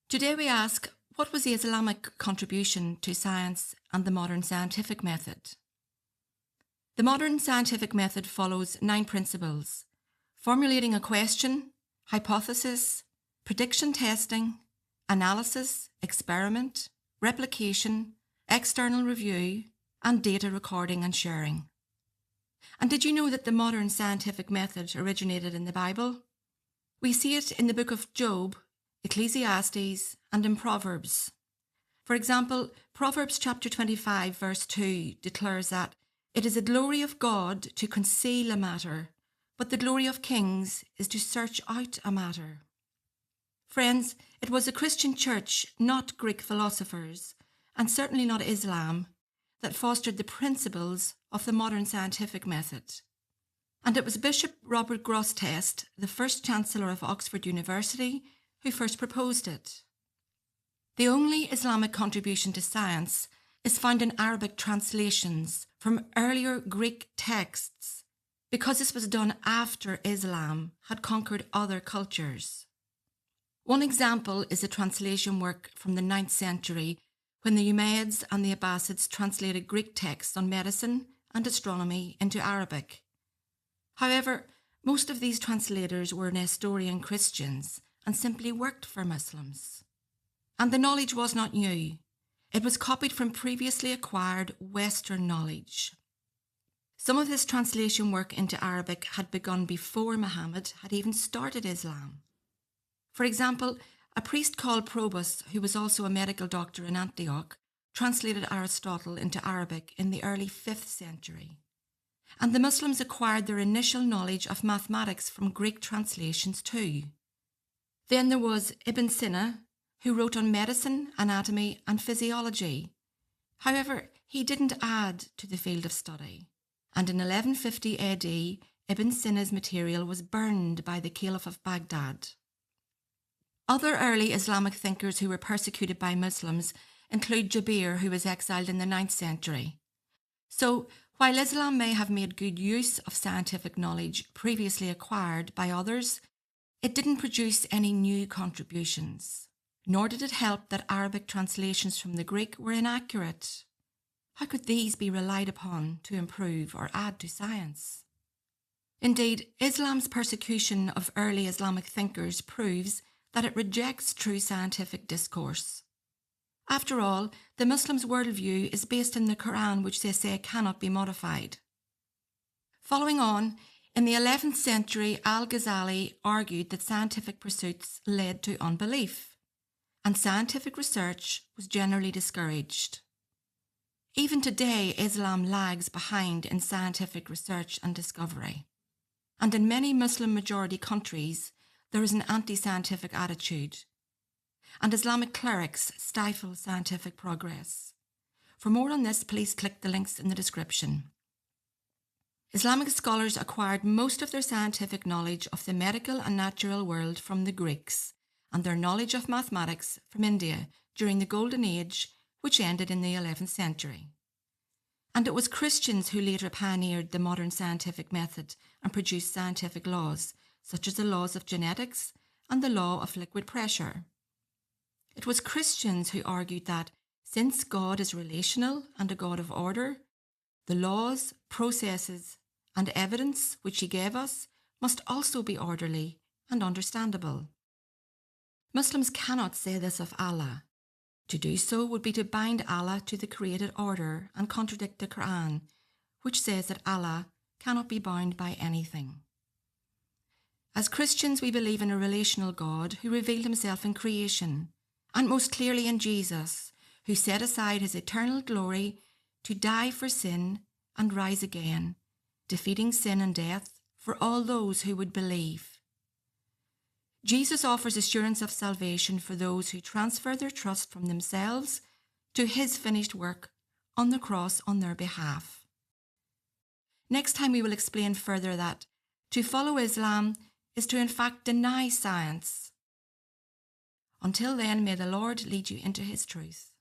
Today we ask, what was the Islamic contribution to science and the modern scientific method? The modern scientific method follows 9 principles: formulating a question, hypothesis, prediction testing, analysis, experiment, replication, external review, and data recording and sharing. And did you know that the modern scientific method originated in the Bible? We see it in the book of Job, Ecclesiastes, and in Proverbs. For example, Proverbs chapter 25 verse 2 declares that it is the glory of God to conceal a matter, but the glory of kings is to search out a matter. Friends, it was the Christian church, not Greek philosophers, and certainly not Islam, that fostered the principles of the modern scientific method. And it was Bishop Robert Grosseteste, the first Chancellor of Oxford University, who first proposed it. The only Islamic contribution to science is found in Arabic translations from earlier Greek texts, because this was done after Islam had conquered other cultures. One example is a translation work from the 9th century when the Umayyads and the Abbasids translated Greek texts on medicine and astronomy into Arabic. However, most of these translators were Nestorian Christians and simply worked for Muslims. And the knowledge was not new. It was copied from previously acquired Western knowledge. Some of this translation work into Arabic had begun before Muhammad had even started Islam. For example, a priest called Probus, who was also a medical doctor in Antioch, translated Aristotle into Arabic in the early 5th century. And the Muslims acquired their initial knowledge of mathematics from Greek translations too. Then there was Ibn Sina, who wrote on medicine, anatomy, and physiology. However, he didn't add to the field of study. And in 1150 AD, Ibn Sina's material was burned by the Caliph of Baghdad. Other early Islamic thinkers who were persecuted by Muslims include Jabir, who was exiled in the 9th century. So, while Islam may have made good use of scientific knowledge previously acquired by others, it didn't produce any new contributions, nor did it help that Arabic translations from the Greek were inaccurate. How could these be relied upon to improve or add to science? Indeed, Islam's persecution of early Islamic thinkers proves that it rejects true scientific discourse. After all, the Muslims' worldview is based in the Quran, which they say cannot be modified. Following on, in the 11th century, Al-Ghazali argued that scientific pursuits led to unbelief, and scientific research was generally discouraged. Even today, Islam lags behind in scientific research and discovery. And in many Muslim-majority countries, there is an anti-scientific attitude, and Islamic clerics stifle scientific progress. For more on this, please click the links in the description. Islamic scholars acquired most of their scientific knowledge of the medical and natural world from the Greeks, and their knowledge of mathematics from India during the Golden Age, which ended in the 11th century. And it was Christians who later pioneered the modern scientific method and produced scientific laws, such as the laws of genetics and the law of liquid pressure. It was Christians who argued that, since God is relational and a God of order, the laws, processes, and evidence which he gave us must also be orderly and understandable. Muslims cannot say this of Allah. To do so would be to bind Allah to the created order and contradict the Quran, which says that Allah cannot be bound by anything. As Christians, we believe in a relational God who revealed himself in creation, and most clearly in Jesus, who set aside his eternal glory to die for sin and rise again, defeating sin and death for all those who would believe. Jesus offers assurance of salvation for those who transfer their trust from themselves to his finished work on the cross on their behalf. Next time we will explain further that to follow Islam is to in fact deny science. Until then, may the Lord lead you into his truth.